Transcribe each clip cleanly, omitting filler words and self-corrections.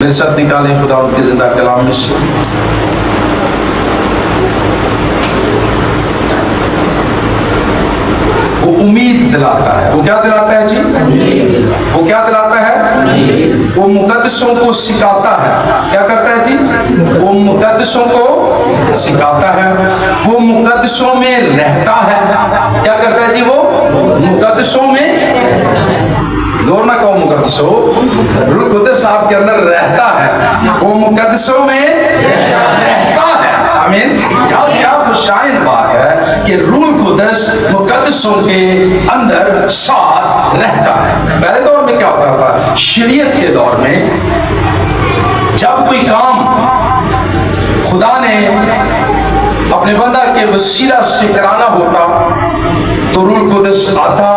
नसरत निकालें खुदा उनके जिंदा कलाम में से। वो उम्मीद दिलाता है। वो क्या दिलाता है जी? वो क्या दिलाता है? वो मुकद्दसों को सिखाता है। क्या करता है जी? वो मुकद्दसों को सिखाता है। वो मुकद्दसों में रहता है। क्या करता है जी? वो मुकद्दसों में, जोर ना कहो मुकद्दसों, रूह कुद्दस आपके अंदर रहता है। वो मुकद्दसों में रहता है। आमीन। क्या खुशाइन बात है कि रूह कुद्दस मुकद्दसों के अंदर साथ रहता है। पहले दौर में क्या होता था? शरीयत के दौर में जब कोई काम खुदा ने अपने बंदा के वसीला से कराना होता तो रूह कुद्दस आता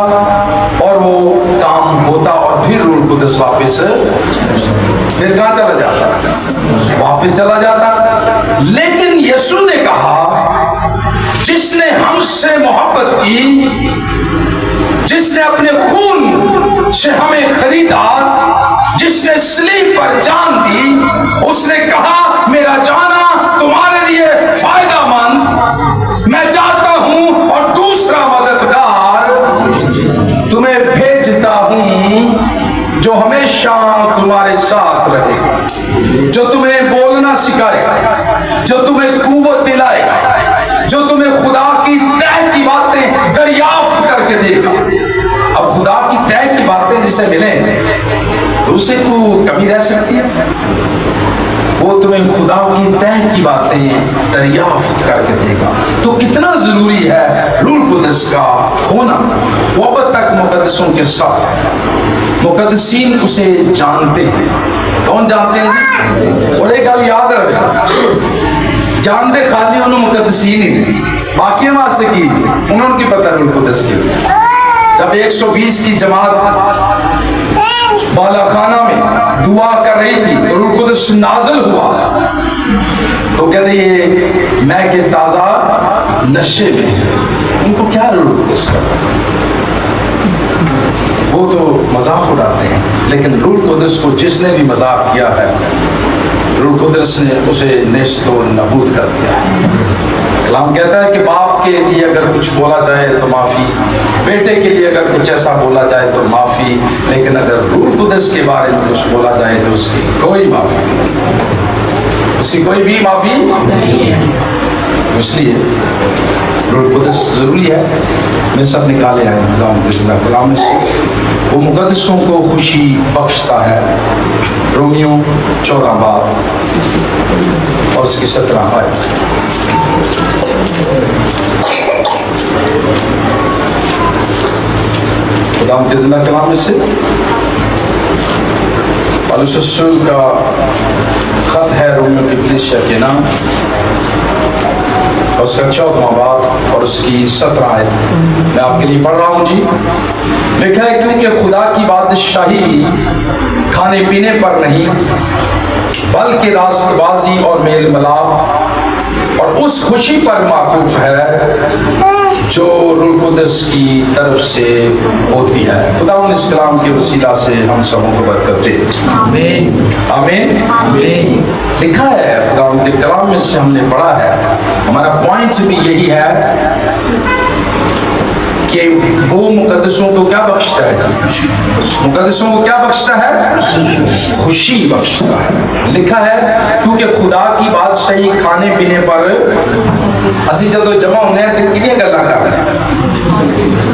और वो काम होता और फिर रूह कुद्दस वापस फिर कहाँ चला जाता? वापस चला जाता। लेकिन यीशु ने कहा, जिसने हमसे मोहब्बत की, जिसने अपने खून से हमें खरीदा, जिसने सलीब पर जान दी, उसने कहा मेरा जाना तुम्हारे लिए फायदामंद। मैं जाता हूं और दूसरा मददगार तुम्हें भेजता हूं जो हमेशा तुम्हारे साथ रहेगा, जो तुम्हें बोलना सिखाएगा, जो तुम्हें कुव्वत दिलाएगा, जो तुम्हें खुदा की तय की बातें दरियाफ्त करके देगा। अब खुदा की तय की बातें जिसे मिले तो उसे को कमी रह सकती है? वो तुम्हें खुदा की तय की बातें दरियाफ्त करके देगा। तो कितना जरूरी है रूह कुद्दस का होना। वो अब तक मुकद्दसों के साथ है। मुकद्दसीन उसे जानते हैं। कौन जानते हैं? और एक गल याद रख, जानते खाली उन्होंने मुकद्दसीन ही बाकी वास्ते की उन्होंने की पता रूह कुद्दस की। जब 120 की जमात बालाखाना में दुआ कर रही थी और रूह कुद्दस नाज़िल हुआ तो कहते ये मैं के ताजा नशे में, उनको क्या रूह कुद्दस करता? वो तो मजाक उड़ाते हैं, लेकिन रूह कुद्दस को जिसने भी मजाक किया है रूह कुद्दस ने उसे नेस्तो नबूद कर दिया है। कलाम कहता है कि बाप के लिए अगर कुछ बोला जाए तो माफ़ी, बेटे के लिए अगर कुछ ऐसा बोला जाए तो माफ़ी, लेकिन अगर रूह कुद्दस के बारे में कुछ बोला जाए तो उसकी कोई माफ़ी नहीं, उसकी कोई भी माफ़ी नहीं है। इसलिए रूह कुद्दस ज़रूरी है। मैं सब निकाले आए कलाम में से। वो मुकद्दसों को खुशी बख्शता है। रोमियो 14 बाब और उसकी 17 आयत। खुदा के जिंदा कलाम में से पौलुस रसूल का खत है रोमियो की कलीसिया के नाम, और उसका 14वां बाब और उसकी 17 आयत मैं आपके लिए पढ़ रहा हूँ जी। लिखा है, क्योंकि खुदा की बादशाही खाने पीने पर नहीं बल्कि रास्तबाजी और मेल मिलाप और उस खुशी पर माकूफ है जो रूह कुद्दस की तरफ से होती है। खुदा इस कलाम के वसीला से हम सबों को बरकत दे। आमीन आमीन आमीन। लिखा है खुदा के कलाम में से हमने पढ़ा है, हमारा पॉइंट भी यही है कि वो मुकद्दसों को क्या बख्शता है? मुकद्दसों को क्या बख्शता है? खुशी बख्शता है। लिखा है, क्योंकि खुदा की बादशाही खाने पीने पर असी जब जमा होने तो कितनी गल्ला कर रहे हैं?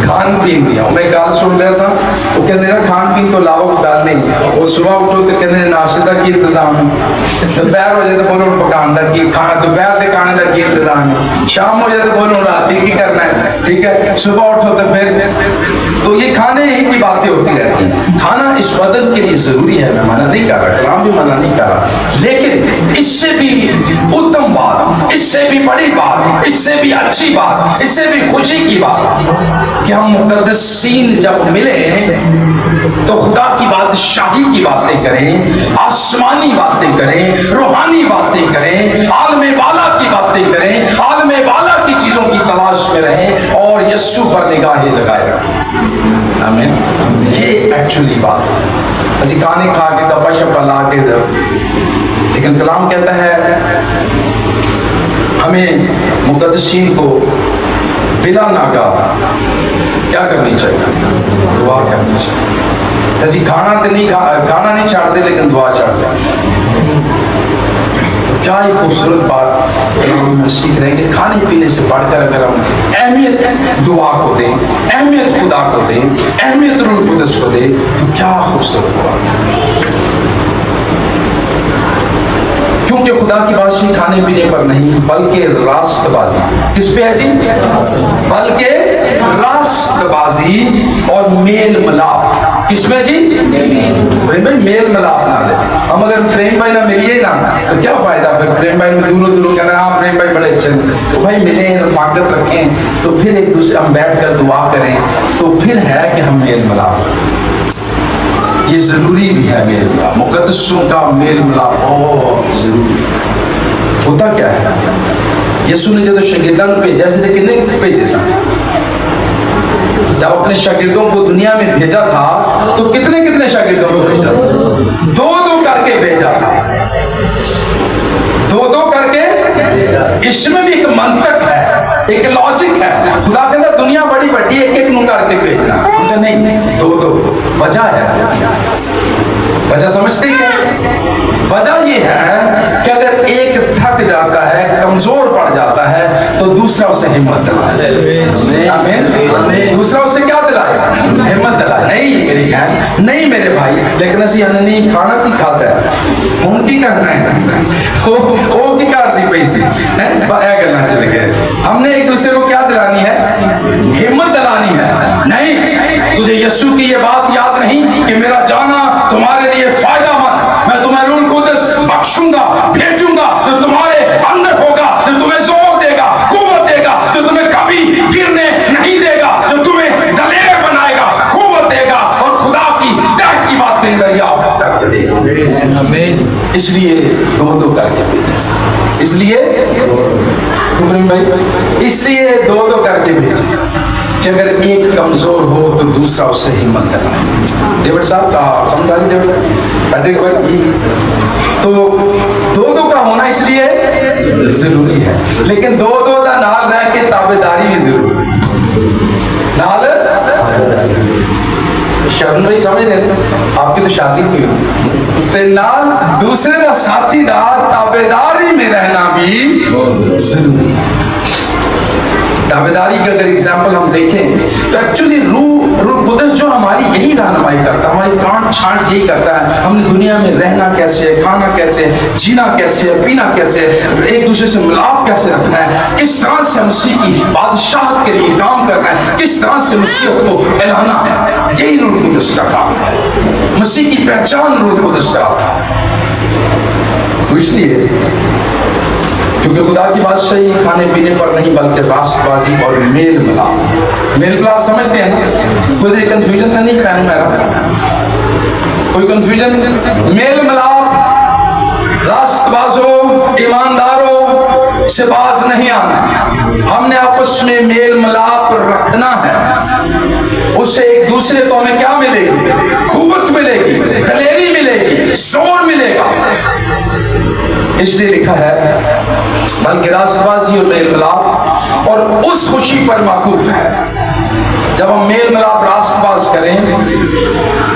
खान पीन दिया मैं गल सुन रहा था, वो कहते ना खान पीन तो लाओ गल नहीं। वो सुबह उठो तो कहते नाश्ते का की इंतजाम, दोपहर हो जाए तो बोलो पकान का की खाना, दोपहर के खाने का की इंतजाम, शाम हो जाए तो बोलो रात की करना है। ठीक है, सुबह उठो तो फिर तो ये खाने ही की बातें होती रहती हैं। खाना इस बदन के लिए जरूरी है, मैं मना नहीं कर रहा, कलाम भी मना नहीं कर रहा, लेकिन इससे भी उत्तम बात, इससे भी बड़ी बात, इससे भी अच्छी बात, इससे भी खुशी की बात कि हम मुकद्दसीन जब मिले तो खुदा की बादशाही की बातें करें, आसमानी बातें करें, रूहानी बातें करें, आलमे वाला की बातें करें, आलमे वाला की चीजों की तलाश में रहें और यीशु पर निगाहें लगाए रखें। आमीन। ये एक्चुअली बात है। ਅਸੀਂ खाने खा के गप्पा शप्पा ला के, लेकिन कलाम कहता है हमें मुकद्दसीन को बिला नागा क्या करनी चाहिए? दुआ करनी चाहिए। ਅਸੀਂ खाना नहीं छाड़ते लेकिन दुआ छाड़ते। तो क्या ही खूबसूरत बात हम सीख रहे हैं कि खाने पीने से बढ़कर अगर हम अहमियत दुआ को दें, अहमियत खुदा को दें, अहमियत रूह कुदस को दें, तो क्या खूबसूरत बात है। क्योंकि खुदा की बादशाही खाने पीने पर नहीं बल्कि रास्तबाजी, किस पे है जी? बल्कि रास्तबाजी और मेल मिलाप, किसमें जी? प्रेम भाई मेल मिलाप ना दे। हम अगर प्रेम भाई ना मिलिए ना तो क्या फायदा? फिर प्रेम भाई में दूरों दूरों कहना हाँ प्रेम भाई बड़े अच्छे, तो भाई मिले रफाकत रखें, तो फिर एक दूसरे हम बैठ कर दुआ करें, तो फिर है कि हम मेल मिलाप, ये जरूरी भी है। मेल मिलाप, मुकद्दसों का मेल मिलाप बहुत जरूरी है। होता क्या है, यीशु ने जब शागिर्दों को भेजा से कितने भेजे सन? जब अपने शागिर्दों को दुनिया में भेजा था तो कितने कितने शागिर्दों को भेजा था? दो दो करके भेजा था, दो दो करके। इसमें भी एक मंतक है, एक लॉजिक है। खुदा कहता दुनिया बड़ी बड़ी, एक एक करके भेजना, नहीं दो दो। वजह है, वजह समझते हैं? वजह ये है कि अगर एक थक जाता है, कमजोर पड़ जाता है, तो दूसरा उसे हिम्मत दिलाए। दूसरा उसे क्या दिलाए? हिम्मत दिलाए। नहीं मेरी बहन, नहीं मेरे भाई, लेकिन असी नहीं खाना की खाता है, उनकी करना है, वो की कर दी पैसी है, गलना चले गए। हमने एक दूसरे को क्या दिलानी है? हिम्मत दिलानी है। नहीं, तुझे यीशु की ये बात याद नहीं कि मेरा जाना तुम्हारे लिए फायदामंद, मैं तुम्हें रूह कुदस बख्शूंगा, भेजूंगा, जो तुम्हारे अंदर होगा, जो तुम्हें जोर देगा, कुव्वत देगा, जो तुम्हें कभी गिरने नहीं देगा, जो तुम्हें दलेर बनाएगा, कुव्वत देगा, और खुदा की तय की बातें दरियाफ्त करके देगा। इसलिए दो दो करके भेजे, इसलिए भाई, इसलिए दो दो करके भेजे कि अगर एक कमजोर हो तो दूसरा उससे हिम्मत दिलाए। डेविड साहब का समझा लीजिए, तो दो दो का होना इसलिए जरूरी है, लेकिन दो दो का नाल रह के ताबेदारी भी जरूरी है। नाल शरण भाई समझ रहे, आपकी तो शादी की हो, नाल दूसरे का साथीदार ताबेदारी में रहना भी जरूरी है। ताबेदारी का अगर एग्जाम्पल हम देखें तो एक्चुअली रूह कुदस जो हमारी यही रहनुमाई करता है, हमारी कांट छांट यही करता है, हमने दुनिया में रहना कैसे, खाना कैसे, जीना कैसे, पीना कैसे, एक दूसरे से मिलाप कैसे रखना है, किस तरह से मसीह की बादशाहत के लिए काम करना है, किस तरह से मसीह को फैलाना है, यही रूह कुदस का काम है। मसीह की पहचान रूह कुदस कराता है। तो इसलिए क्योंकि खुदा की बादशाही खाने पीने पर नहीं बल्कि रास्तबाजी और मेल मिलाप। मेल मिलाप समझते हैं ना? कोई कंफ्यूजन तो नहीं पहन मेरा, कोई कंफ्यूजन? मेल मिलाप, रास्तबाजों, ईमानदारों से बाज नहीं आना। हमने आपस में मेल मिलाप रखना है, उससे एक दूसरे को हमें क्या मिलेगी? कुव्वत मिलेगी, दलेरी मिलेगी, जोर मिलेगा। इसलिए लिखा है बल्कि रास्तबाजी और मेल मिलाप, और उस खुशी पर माकूफ है जब हम मेल मिलाप रास्तबाज करें,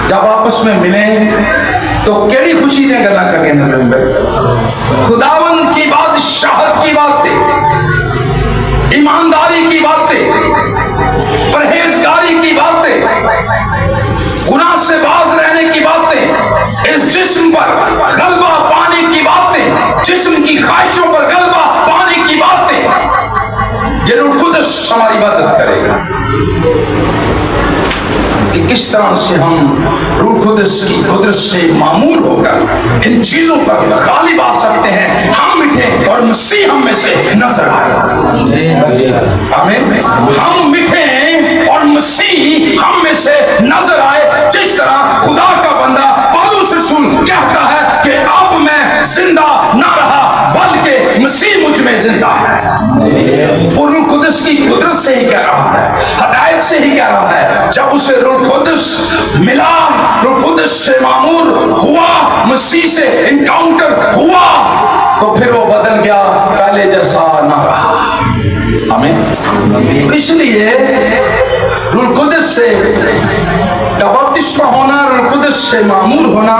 जब आपस में मिलें, तो केड़ी खुशी ने गल्ला करके न खुदावंद की बादशाहत की बातें, ईमानदारी की बातें, परहेजगारी की बातें, गुनाह से बाज रहने की बातें, इस जिस्म पर गलबा पाने की बातें, जिस्म की ख्वाहिशों पर गलबा पाने की बातें, ये रूह कुदस हमारी मदद करेगा कि किस तरह से हम रूह कुदस की कुदरत से मामूर होकर इन चीजों पर गालिब आ सकते हैं। हम मिटे और मसीह हम में से नजर आए। आमीन। हम मिटे और मसीह हम में से नजर आए, जिस तरह खुदा का बंदा पौलुस रसूल कहता है कि अब मैं जिंदा ना रहा बल्कि मसीह मुझ में जिंदा है। और रूह कुदस कुदस की कुदरत से ही कह रहा है, हदायत से ही कह रहा है। जब उसे रूह कुदस मिला, रूह कुदस से मामूर हुआ, मसीह से इनकाउंटर हुआ, तो फिर वो बदल गया, पहले जैसा ना रहा। आमीन। इसलिए रूह कुदस से बपतिस्मा होना, रूह कुदस से मामूर होना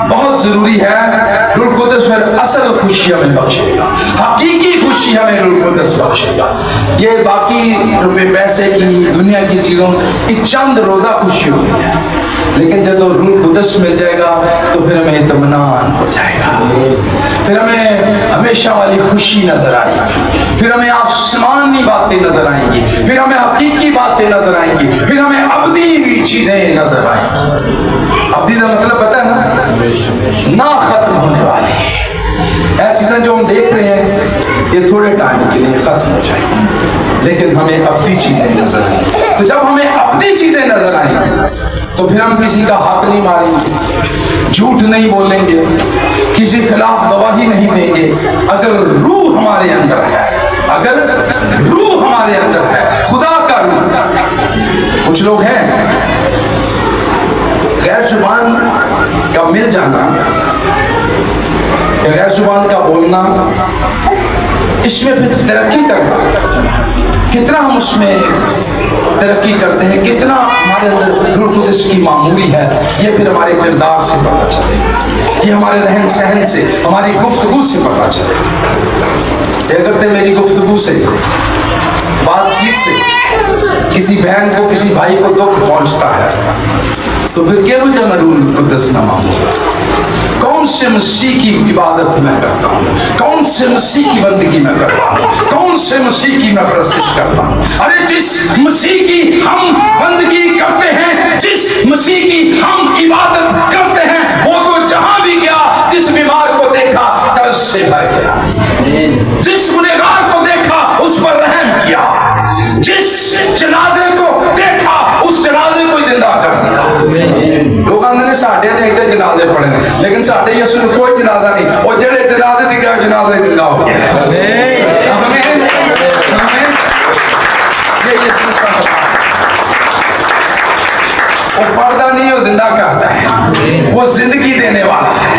बहुत जरूरी है। रूह कुदस फिर असल खुशी हमें बख्शेगा, हकीकी खुशी हमें रूह कुदस बख्शेगा। ये बाकी रुपए पैसे की, दुनिया की चीजों की चंद रोजा खुशी होती है, लेकिन जब तो रूह कुदस मिल जाएगा तो फिर हमें इत्मीनान हो जाएगा, फिर हमें हमेशा वाली खुशी नजर आएगी, फिर हमें आसमानी बातें नजर आएंगी, फिर हमें हकीकी बातें नजर आएंगी, फिर हमें अब्दी चीजें नजर आएंगी। अब्दी का मतलब पता है ना खत्म होने वाली है। चीजें जो हम देख रहे हैं ये थोड़े टाइम के लिए खत्म हो जाएगी, लेकिन हमें अब्दी चीजें नजर आएंगी। तो जब हमें अब्दी चीजें नजर आएंगी तो फिर हम किसी का हक नहीं मारेंगे, झूठ नहीं बोलेंगे, किसी खिलाफ गवाही नहीं देंगे। अगर रूह हमारे अंदर है, अगर रूह हमारे अंदर है, खुदा का रूह। कुछ लोग हैं गैर जुबान का मिल जाना, गैर जुबान का बोलना, इसमें फिर तरक्की करना, कितना हम उसमें तरक्की करते हैं, कितना हमारे अंदर रूह कुदस की मामूली है, ये फिर हमारे किरदार से पता चलेगा, ये हमारे रहन सहन से, हमारी गुफ्तगू से पता चलेगा। क्या करते हैं मेरी गुफ्तगू से, बातचीत से किसी बहन को, किसी भाई को दुख पहुंचता है, तो फिर क्या वजह मैं रूह कुदस ना मांगूंगा? कौन से मसीह की इबादत मैं करता हूँ, कौन से मसीह की बंदगी मैं करता हूँ, कौन से मसीह की मैं परस्तिश करता हूँ? अरे जिस मसीह की हम बंदगी करते हैं, जिस मसीह की हम इबादत करते हैं, वो तो जहां भी गया, जिस बीमार को देखा तरस से भर गया, जिस गुनहगार को देखा उस पर रहम किया, जिस जनाजे को देखा उस जनाजे को जिंदा कर दिया। लोग आंदे ने साडे ने एक जनाजे पड़े ने, लेकिन साडे यसू कोई जनाजा नहीं, और जेड़े जनाजे दिखे जनाजा जिंदा हो गया। आमीन, आमीन। ये यीशु का वो पर्दा नहीं, वो जिंदा करता है, वो जिंदगी देने वाला है,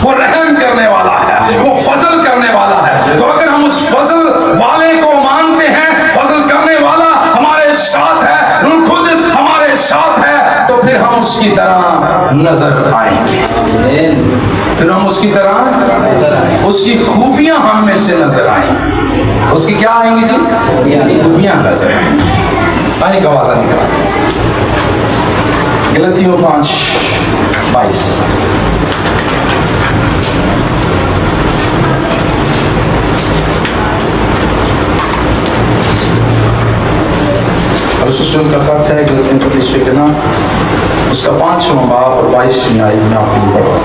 वो रहम करने वाला है, वो फजल करने वाला है। तो अगर हम उस फजल वाले को मानते हैं, फजल करने वाला हमारे साथ है, रूह कुदस हमारे साथ है, तो फिर हम उसकी तरह नजर आएंगे, फिर हम उसकी तरह, उसकी खूबियां हम में से नजर आएंगी। उसकी क्या आएंगी जी? खूबियां नजर आएंगी। आइए गवाला निकाल, गलतियों 5:22। रसूल का खत है गलतियों को तीसरे के नाम, उसका 5वां बाब और 22वीं आयत में आपके लिए पढ़ रहा हूं।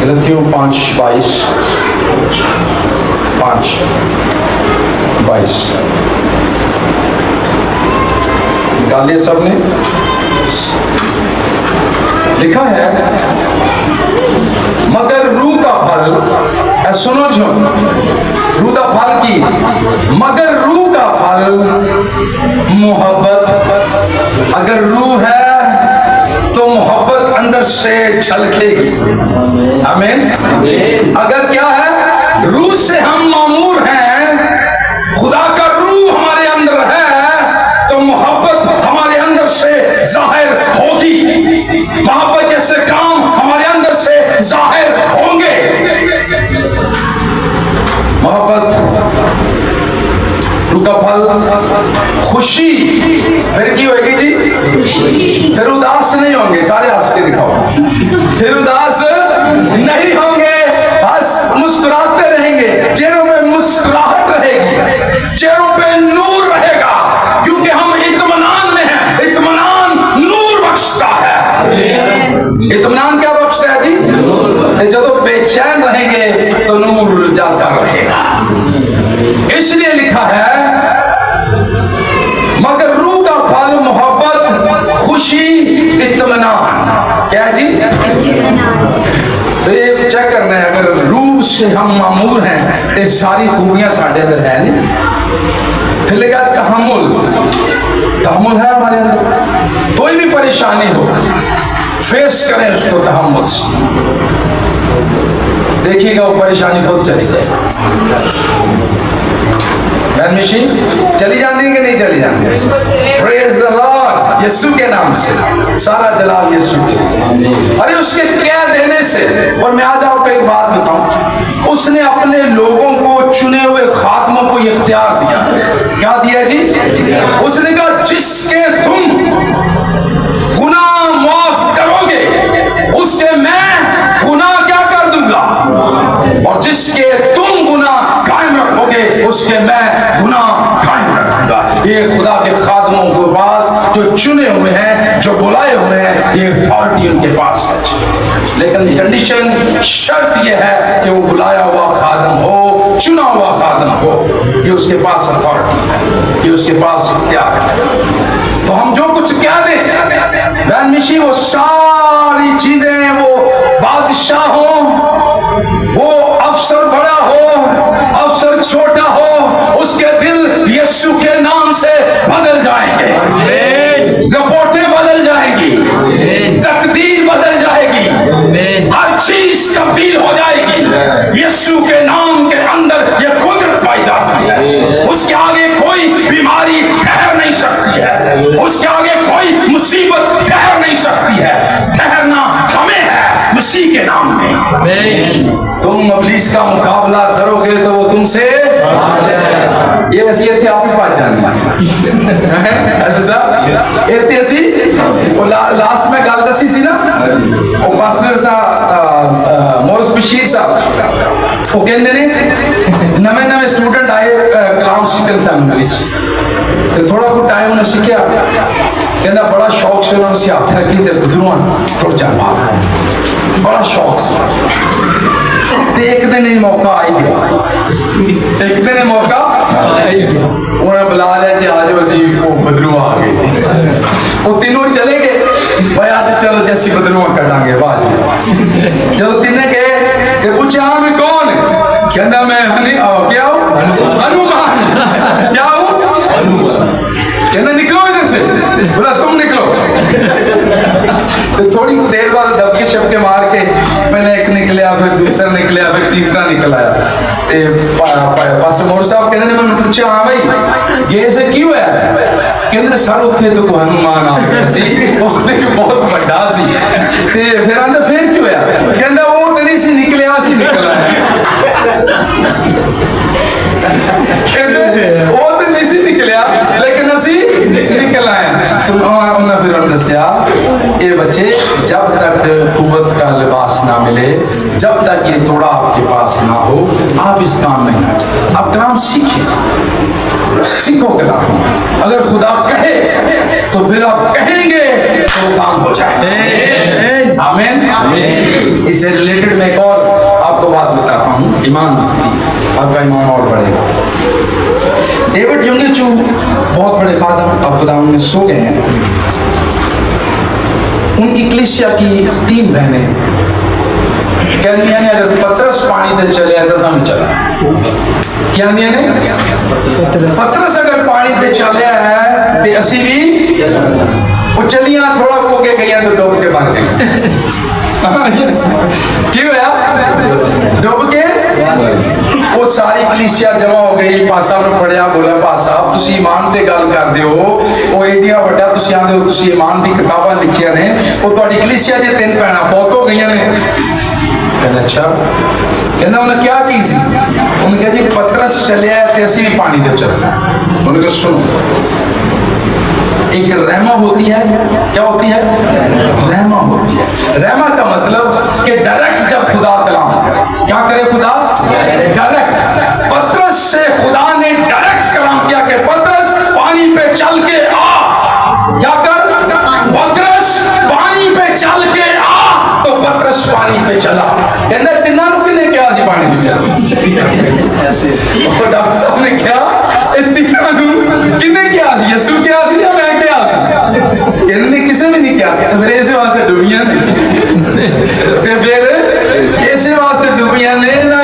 गलतियों 5:22, 5:22 निकाल लिया सबने? लिखा है, मगर रूह का फल, सुनो जो रूह का फल की, मगर रूह का फल मोहब्बत। अगर रूह है तो मोहब्बत अंदर से झलकेगी। आमीन। अगर क्या है, रूह से हम मामूर हैं, खुदा का रूह हमारे अंदर है, तो मोहब्बत हमारे अंदर से जाहिर होगी, मोहब्बत जैसे काम हमारे अंदर से जाहिर होंगे। मोहब्बत, रूह का फल खुशी, फिर की होगी जी? फिर उदास नहीं होंगे, सारे हंस के दिखाओ, फिर उदास नहीं होंगे, हंस मुस्कुराते रहेंगे, चेहरों पे मुस्कुराहट रहेगी, चेहरों पे नूर रहेगा, क्योंकि हम इत्मीनान में हैं। इत्मीनान नूर बख्शता है। इत्मीनान क्या बख्शता है जी? जब बेचैन रहेंगे तो नूर जलता रहेगा। इसलिए लिखा है, मगर रूह का फल मोहब्बत, खुशी, इत्मीनान। क्या जी? तो ये चेक करना है, अगर रूह से हम मामूर हैं ते सारी खूबियां साढ़े अंदर है नहीं। फिर लिखा तहम्मुल, तहम्मुल है हमारे अंदर। कोई भी परेशानी हो फेस करें उसको तहम्मुल से, देखिएगा वो परेशानी खुद चली जाए। मिशी चली जाती है कि नहीं चली जाती? Praise the Lord. यीशु के नाम से सारा जलाल यीशु के। अरे उसके क्या देने से। और मैं आज आपको एक बात बताऊं, उसने अपने लोगों को, चुने हुए खात्मों को ये इख्तियार दिया। क्या दिया जी? उसने कहा जिसके तुम गुनाह माफ करोगे उसके मैं गुनाह क्या कर दूंगा, और जिसके तुम गुनाह कायम रखोगे उसके मैं गुनाह कायम रखूंगा। ये खुदा के खादमों के पास जो चुने हुए हैं, जो बुलाए हुए हैं, ये अथॉरिटी उनके पास है। लेकिन कंडीशन, शर्त ये है कि वो बुलाया हुआ खादम हो, चुना हुआ खादम हो, ये उसके पास अथॉरिटी है, ये उसके पास इख्तियार है। तो हम जो कुछ क्या दें बहन मिशी, वो सारी चीजें, वो बादशाह हो, वो अफसर बड़ा हो, अफसर छोटा हो, उसके दिल यीशु के नाम से बदल जाएंगे। रिपोर्टें बदल जाएंगी, तकदीर बदल जाएगी, हर चीज तब्दील हो जाएगी। यीशु के नाम के अंदर ये कुदरत पाई जाती है। उसके आगे कोई बीमारी ठहर नहीं सकती है, उसके आगे कोई मुसीबत ठहर नहीं सकती है। ठहरना हमें है मसीह के नाम में। तुम इब्लीस का मुकाबला करोगे तो वो तुमसे, ये वसीयत थी, आप ही पास जानी लास्ट में गल दसी सी ना, वो पास्टर साहब मोरस बशीर साहब वो कहते ने नवे नवे स्टूडेंट आए कलाम सीखन सैमिनरी ते थोड़ा कुछ टाइम उन्हें सीखा, कहना बड़ा शौक से उन्होंने से हाथ रखी ते गुदरुआ टुट जाना, बड़ा शौक से। एक दिन ही मौका आई गया, एक दिन ही मौका आई गया, उन्हें बुला लिया जी आ जाओ जी, वो बदरुआ आ गए। वो तीनों चले गए, भाई आज चलो जैसी बदरुआ कटांगे बाज। जब तीनों गए कि पूछे हाँ मैं कौन, कहना मैं क्या हूँ हनुमान। क्या हूँ हनुमान। कहना निकलो इधर से, बोला तुम निकलो। तो थोड़ी देर बाद दबके शबके मार के पहले एक निकलिया, फिर दूसरा निकलिया, फिर तीसरा निकला। पास्टर मोर साहब कहते ने मैंने पूछा हाँ भाई ये ऐसे क्यों है, कहते सर उत्थे तो हनुमान आ गया सी, बहुत बड़ा सी। फिर आंदा फिर क्यों है, कहता वो तेरी सी निकलिया सी निकला है। वो तो नहीं निकलिया लेकिन असी निकल आए। तो उन्होंने फिर दसिया ये बच्चे जब तक कुव्वत का लिबास ना मिले, जब तक ये तोड़ा आपके पास ना हो, आप इस काम में ना, आप कलाम सीखें, सीखो कलाम। अगर खुदा कहे तो फिर आप कहेंगे तो काम हो जाए। आमीन। इससे रिलेटेड मैं एक और आपको बात बताता हूँ, ईमान, आपका ईमान और बढ़ेगा। डेविड यूनिचू बहुत बड़े खादम अब खुदा उनमें सो गए हैं। उनकी कलीसिया की 3 बहनें कहती हैं अगर पतरस पानी दे चले तो हम चला। क्या ने पतरस अगर पानी दे चले है तो असी भी वो चलिया, थोड़ा हो के गई तो डूब के मार गई। क्यों यार डूब के वो सारी कलीसिया जमा हो गई। पासा ने पढ़िया, बोला पासा तुसी ईमान ते गल करदे हो, वो एडिया वड्डा तुसी आंदे हो, तुसी ईमान दी किताबां लिखियां ने, वो तुहाडी कलीसिया दी 3 भैणां फौत हो गईयां ने। कहना अच्छा, कहना उन्हें क्या की सी, उन्हें कहा जी पतरस चलिया ते असी भी पानी दे चलना। उन्हें कहा सुनो, एक रहमा होती है, क्या होती है, रहमा होती है। रहमा का मतलब कि डायरेक्ट जब खुदा कलाम करे, क्या करे खुदा, डायरेक्ट। पतरस से खुदा ने डायरेक्ट कलाम किया कि पतरस पानी पे चल के आ, क्या कर, पतरस पानी पे चल के आ, तो पतरस पानी पे चला। कहना तिना नु किने क्या सी पानी पे चला, डॉक्टर साहब ने क्या तिना नु किने क्या सी, यीशु क्या सी या मैं क्या सी, कहने किसी भी नहीं क्या, फिर ऐसे वास्ते डूबियां फिर ऐसे वास्ते डूबियां ने ना,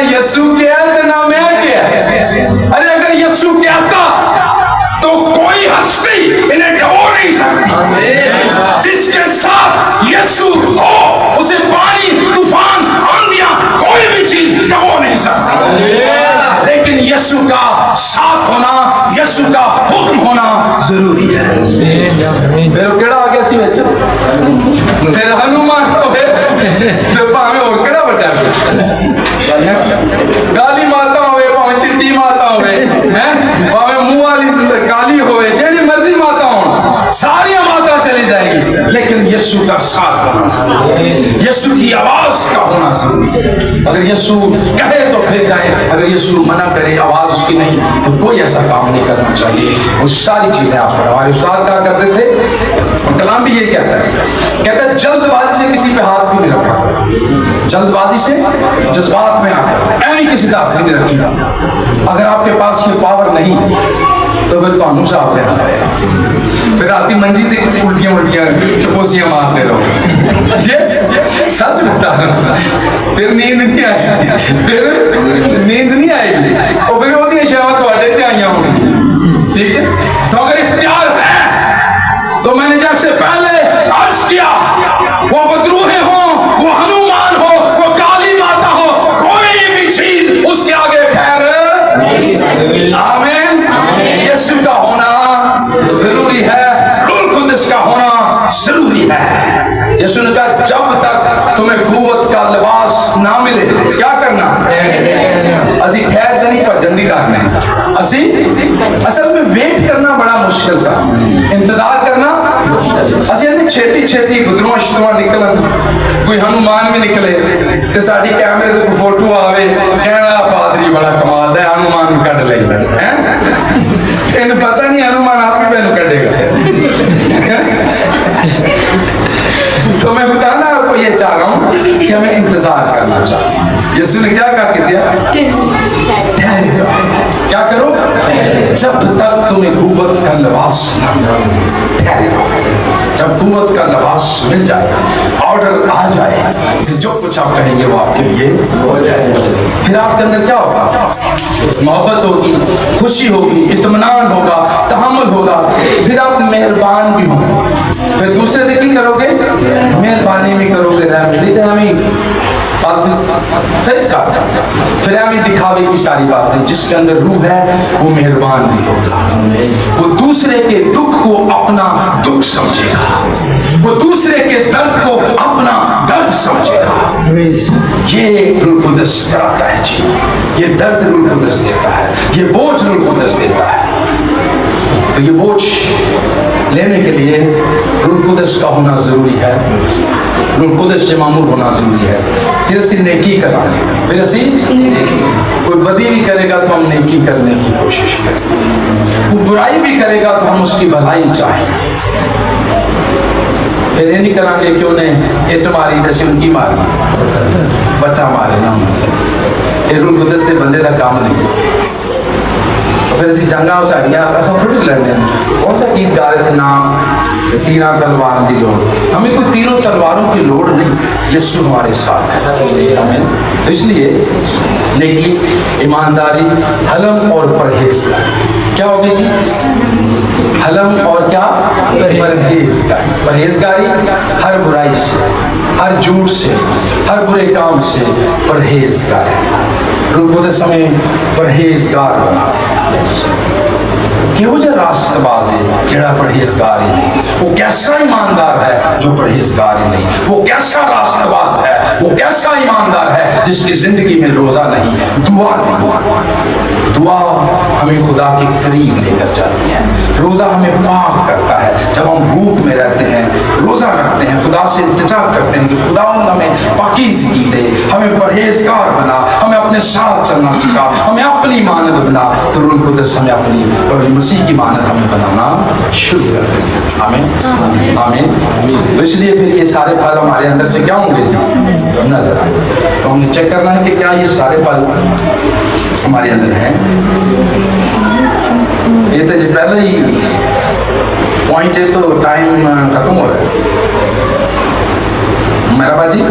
जिसके साथ यीशु हो उसे पानी, तूफान, आंधियां, कोई भी चीज डबो नहीं सकती। लेकिन यीशु का साथ होना, यीशु का हुक्म होना जरूरी है। फिर केड़ा आ गया सी विच, फिर हनुमान होवे फिर भावे और केड़ा बड़ा गाली माता होवे, भावे चिट्टी माता होवे, हैं भावे मुंह वाली काली होवे, जेड़ी मर्जी माता हो, सारी माता चली जाएगी, लेकिन यीशु का साथ होना, यीशु की आवाज का होना जरूरी। अगर यीशु कहे तो फिर जाए, अगर यीशु मना करे, आवाज उसकी नहीं, तो कोई ऐसा काम नहीं करना चाहिए। वो सारी चीजें आप पर। हमारे उस्ताद क्या करते थे, कलाम भी ये कहता है जल्दबाजी से किसी पे हाथ भी नहीं रखा, जल्दबाजी से जज्बात में आकर ऐनी किसी का हाथ नहीं रखिएगा। अगर आपके पास ये पावर नहीं तो फिर ਤੁਹਾਨੂੰ साफ देना पड़ेगा। फिर आती मंजी तक उल्टियां टपोसियां मारते रहो। यस, सच बता रहा, फिर नींद नहीं आई, फिर नींद नहीं आएगी, और फिर वो शाम थोड़े च आईया होंगी। ठीक है, तो अगर इख्तियार है तो मैंने जैसे पहले अर्ज किया, वो बदरूहे हो, वो हनुमान हो, वो काली माता हो, कोई भी चीज उसके आगे ठहर। आमीन। यीशु का होना जरूरी है, रूह कुद्दस का होना जरूरी है। यीशु ने कहा जब तक तुम्हें कुव्वत का लिबास ना मिले क्या करना, असी ठहर नहीं भजन नहीं करने, असी असल में वेट करना बड़ा मुश्किल था, इंतजार करना। असी छेती छेती गुदरुआ शुरुआ निकलन, कोई हनुमान भी निकले तो साड़ी कैमरे तो फोटो आवे, कहना पादरी बड़ा कमाल है, हनुमान कट लेंदा है। इन पता नहीं हनुमान आप ही मैनू कटेगा। तो मैं बताना आपको ये चाह रहा हूँ कि हमें इंतजार करना चाहिए। यीशु ने क्या कहा कि क्या करो, जब तक तुम्हें कुव्वत का लिबास न मिले ठहरे रहो। जब कुव्वत का लिबास मिल जाए, ऑर्डर आ जाए, फिर जो कुछ आप कहेंगे वो आपके लिए हो जाएगा। फिर आपके अंदर क्या होगा, मोहब्बत होगी, खुशी होगी, इत्मीनान होगा, तहम्मुल होगा, फिर आप मेहरबान भी होंगे। फिर दूसरे से की करोगे, मेहरबानी भी करोगे, सच का। फिर हमें दिखावे की सारी बातें, जिसके अंदर रूह है वो मेहरबान भी होगा, वो दूसरे के दुख को अपना दुख समझेगा, वो दूसरे के दर्द को अपना दर्द समझेगा। ये रूह कुद्दस कराता है जी, ये दर्द रूह कुद्दस देता है, ये बोझ रूह कुद्दस देता है। तो ये बोझ लेने के लिए रूह कुद्दस का होना जरूरी है, रूह कुद्दस से मामूल होना जरूरी है। फिर असी नेकी करांगे, फिर असी कोई बदी भी करेगा तो हम नेकी करने की कोशिश करें, कोई बुराई भी करेगा तो हम उसकी भलाई चाहें। फिर ये नहीं करांगे कि उन्हें इट मारी जैसे उनकी मारी, बच्चा मारे ना, ये रूह कुद्दस के बंदे का काम नहीं। फिर असी जंगा साड़ियाँ असा थोड़ी लड़ने, कौन सा गीत गा रहे थे ना, तीरा तलवार की लोड़, हमें कोई तीनों तलवारों की लोड़ नहीं, यीशु हमारे साथ है। आमीन। तो इसलिए नेकी, ईमानदारी, हलम और परहेज़गारी क्या होगी जी, हलम और क्या, परहेज़गारी। परहेज़गारी हर बुराई से, हर झूठ से, हर बुरे काम से परहेज़गारी। रूह कुद्दस हमें परहेज़गार बना क्यों जो रास्तबाज है जेड़ा परहेज़गार ही नहीं, वो कैसा ईमानदार है जो परहेज़गार ही नहीं, वो कैसा रास्तबाज है, वो कैसा ईमानदार है जिसकी जिंदगी में रोजा नहीं, दुआ नहीं। दुआ हमें खुदा के करीब लेकर जाती है, रोजा हमें पाक करता है। जब हम भूख में रहते हैं, रोजा रखते हैं, खुदा से इल्तिजा करते हैं कि खुदा हमें पाकीज़गी दे, हमें परहेज़गार बना, हमें अपने साथ चलना सिखा, हमें अपनी मानद बना, तो रूह कुद्दस हमें अपनी मसीह की मानद हमें बनाना शुरू कर देंगे। आमीन आमीन। तो इसलिए फिर ये सारे फल हमारे अंदर से क्या होंगे जी, नजर आए। तो हमने चेक करना है कि क्या ये सारे फल हमारे अंदर हैं। ये तो जो पहले ही पॉइंट है तो टाइम खत्म हो रहा है मेरा बाजी,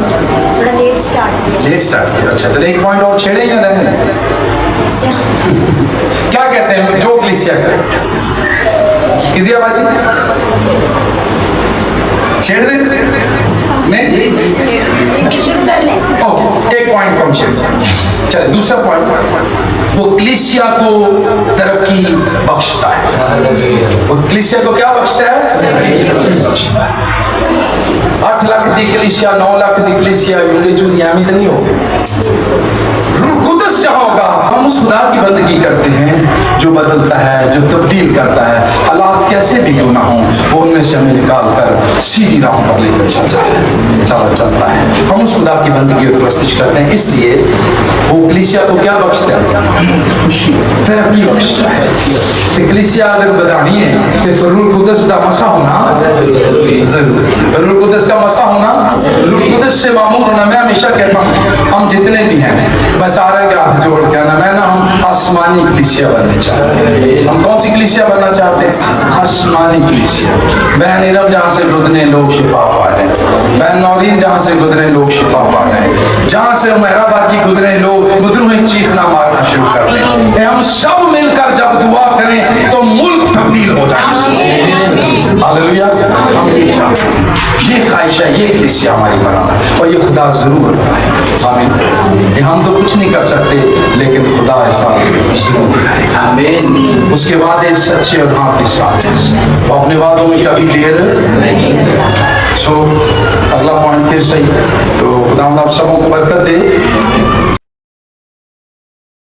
लेट स्टार्ट किया। अच्छा चलो एक पॉइंट और छेड़ेंगे रहने क्या कहते हैं जो कलीसिया करें, किसी आवाज छेड़ दे नहीं ओके, एक पॉइंट कम छेड़। चलिए दूसरा पॉइंट, वो कलीसिया को तरक्की बख्शता है। वो कलीसिया को क्या बख्शता है? 8 लाख दी कलीसिया, 9 लाख दी कलीसिया, युद्ध दुनिया में तो नहीं होगा। रूह कुदस जहाँ होगा, हम उस खुदा की बंदगी करते हैं जो बदलता है, जो तब्दील करता है। हालात कैसे भी क्यों ना हो, वो उनमें से हमें निकाल कर सीधी राह पर लेकर चलता है। हम उस खुदा की बंदगी और प्रस्तुत करते हैं, इसलिए वो कलीसिया को क्या बख्शता है? खुशी, तरक्की बख्शता है। तो कलीसिया अगर बढ़ानी है तो फिर रूह कुदस का मसा होना जरूरी, रूह कुदस का मसा होना, रूह कुदस से मामूर होना। मैं हमेशा कहता हूँ, हम जितने भी हैं, मैं सारे के हाथ जोड़ के ना, मैं ना, हम आसमानी कलीसिया बनना चाहते हैं। हम कौन सी कलीसिया बनना चाहते हैं? आसमानी कलीसिया। बहन इरम जहाँ से गुजरे लोग शिफा पा जाए, बहन नौरीन जहाँ से गुजरे लोग शिफा पा जाए, जहाँ से मेहरा बाकी गुजरे लोग गुजरू में चीखना मारना शुरू कर दें। हम सब मिलकर जब दुआ करें तो मुल्क तब्दील हो जाए। हालेलुया। हम ये चाहते हैं, ये ख्वाहिश है, ये कलीसिया हमारी बनाना, और ये खुदा जरूर बनाएगा। आमीन। हम तो कुछ नहीं कर सकते, लेकिन खुदा ऐसा जरूर करेगा। आमीन। उसके बाद इस सच्चे और हाँ के साथ वो अपने वादों में कभी देर नहीं। सो अगला पॉइंट फिर सही, तो खुदा आप सबों को बरकत दे।